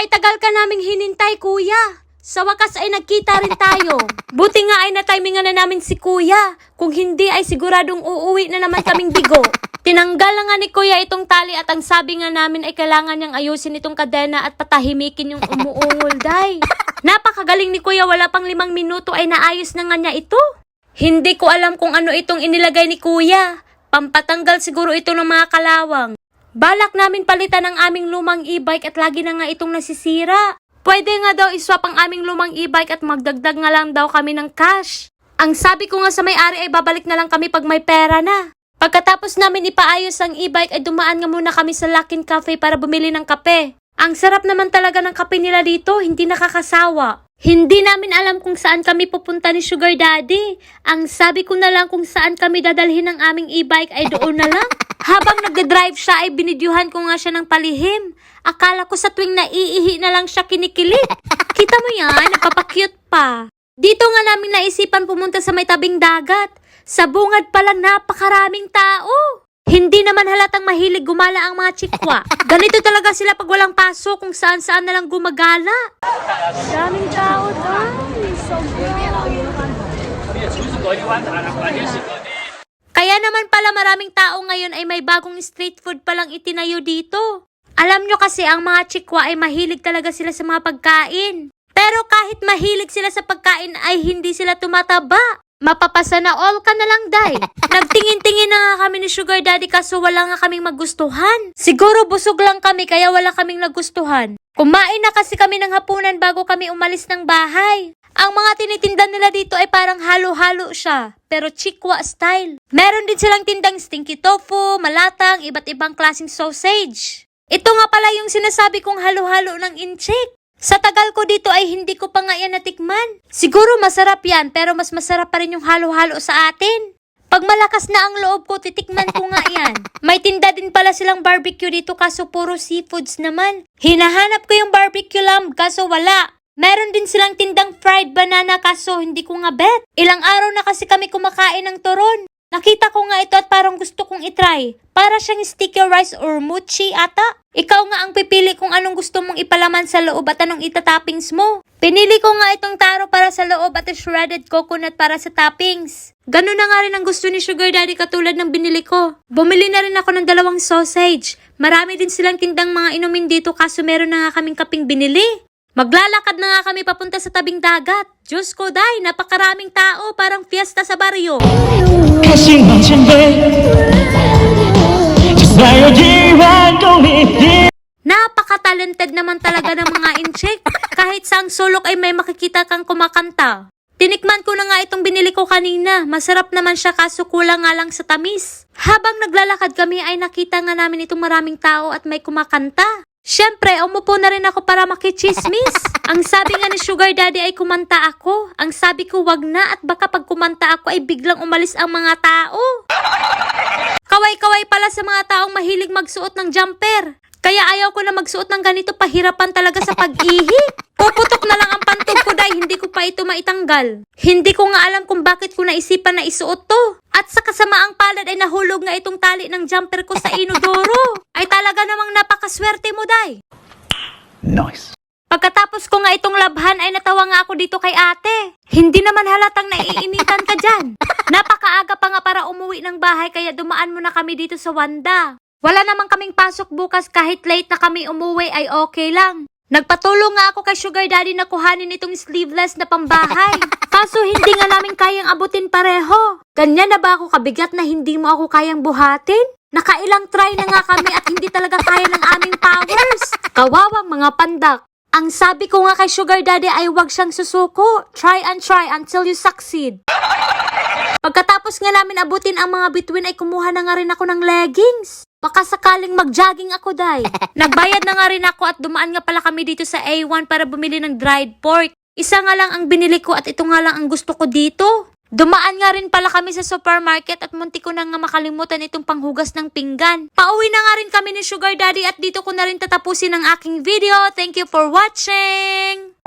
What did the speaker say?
Tagal-tagal ka naming hinintay, kuya. Sa wakas ay nagkita rin tayo. Buti nga ay natimingan na namin si kuya. Kung hindi ay siguradong uuwi na naman kaming bigo. Tinanggal na nga ni kuya itong tali at ang sabi nga namin ay kailangan niyang ayusin itong kadena at patahimikin yung umuungol, day. Napakagaling ni kuya, wala pang 5 minuto ay naayos na nga niya ito. Hindi ko alam kung ano itong inilagay ni kuya. Pampatanggal siguro ito ng mga kalawang. Balak namin palitan ang aming lumang e-bike at lagi na nga itong nasisira. Pwede nga daw iswap ang aming lumang e-bike at magdagdag nga lang daw kami ng cash. Ang sabi ko nga sa may-ari ay babalik na lang kami pag may pera na. Pagkatapos namin ipaayos ang e-bike ay dumaan nga muna kami sa Luckin Cafe para bumili ng kape. Ang sarap naman talaga ng kape nila dito, hindi nakakasawa. Hindi namin alam kung saan kami pupunta ni Sugar Daddy. Ang sabi ko na lang kung saan kami dadalhin ng aming e-bike ay doon na lang. Habang nagde-drive siya ay binidyuhan ko nga siya ng palihim. Akala ko sa tuwing naiihi na lang siya kinikilig. Kita mo yan, napapakyut pa. Dito nga namin naisipan pumunta sa may tabing dagat. Sa bungad pa lang napakaraming tao. Hindi naman halatang mahilig gumala ang mga chikwa. Ganito talaga sila pag walang pasok kung saan-saan na lang gumagala. Daming tao doon. Kaya naman pala maraming tao ngayon ay may bagong street food palang itinayo dito. Alam nyo kasi ang mga chikwa ay mahilig talaga sila sa mga pagkain. Pero kahit mahilig sila sa pagkain ay hindi sila tumataba. Mapapasa na all ka na lang, day. Nagtingin-tingin na nga kami ni Sugar Daddy kaso wala nga kaming magustuhan. Siguro busog lang kami kaya wala kaming nagustuhan. Kumain na kasi kami ng hapunan bago kami umalis ng bahay. Ang mga tinitinda nila dito ay parang halo-halo siya, pero chikwa style. Meron din silang tindang stinky tofu, malatang, iba't ibang klaseng sausage. Ito nga pala yung sinasabi kong halo-halo ng inchik. Sa tagal ko dito ay hindi ko pa nga yan natikman. Siguro masarap yan pero mas masarap pa rin yung halo-halo sa atin. Pag malakas na ang loob ko, titikman ko nga yan. May tinda din pala silang barbecue dito kaso puro seafoods naman. Hinahanap ko yung barbecue lamb kaso wala. Meron din silang tindang fried banana kaso hindi ko nga bet. Ilang araw na kasi kami kumakain ng turon. Nakita ko nga ito at parang gusto kong itry. Para siyang sticky rice or mochi ata. Ikaw nga ang pipili kung anong gusto mong ipalaman sa loob at anong itatoppings mo. Pinili ko nga itong taro para sa loob at shredded coconut para sa toppings. Ganun na nga rin ang gusto ni Sugar Daddy katulad ng binili ko. Bumili na rin ako ng 2 sausage. Marami din silang tindang mga inumin dito kaso meron na nga kaming kaping binili. Maglalakad na nga kami papunta sa tabing dagat. Diyos ko, day, napakaraming tao, parang fiesta sa baryo. Napaka-talented naman talaga ng mga inchik. Kahit sa ang sulok ay may makikita kang kumakanta. Tinikman ko na nga itong binili ko kanina. Masarap naman siya kaso kulang nga lang sa tamis. Habang naglalakad kami ay nakita nga namin itong maraming tao at may kumakanta. Siyempre, umupo na rin ako para makichismis. Ang sabi nga ni Sugar Daddy ay kumanta ako. Ang sabi ko wag na at baka pag kumanta ako ay biglang umalis ang mga tao. Kaway-kaway pala sa mga taong mahilig magsuot ng jumper. Kaya ayaw ko na magsuot ng ganito, pahirapan talaga sa pag-ihi. Puputok na lang ang pantog ko dahil hindi ko pa ito maitanggal. Hindi ko nga alam kung bakit ko naisipan na isuot to. At sa kasamaang palad ay nahulog nga itong tali ng jumper ko sa inodoro. Ay talaga namang napakaswerte mo, day. Nice. Pagkatapos ko nga itong labhan ay natawa nga ako dito kay ate. Hindi naman halatang naiinitan ka dyan. Napakaaga pa nga para umuwi ng bahay kaya dumaan muna kami dito sa Wanda. Wala namang kaming pasok bukas kahit late na kami umuwi ay okay lang. Nagpatulong nga ako kay Sugar Daddy na kuhanin itong sleeveless na pambahay. Kaso hindi nga namin kayang abutin pareho. Ganyan na ba ako kabigat na hindi mo ako kayang buhatin? Nakailang try na nga kami at hindi talaga kaya ng aming powers. Kawawang mga pandak. Ang sabi ko nga kay Sugar Daddy ay huwag siyang susuko. Try and try until you succeed. Pagkatapos nga namin abutin ang mga bituin ay kumuha na nga rin ako ng leggings. Baka sakaling mag-jogging ako, day. Nagbayad na nga rin ako at dumaan nga pala kami dito sa A1 para bumili ng dried pork. Isa nga lang ang binili ko at ito nga lang ang gusto ko dito. Dumaan nga rin pala kami sa supermarket at munti ko na nga makalimutan itong panghugas ng pinggan. Pauwi na nga rin kami ni Sugar Daddy at dito ko na rin tatapusin ang aking video. Thank you for watching!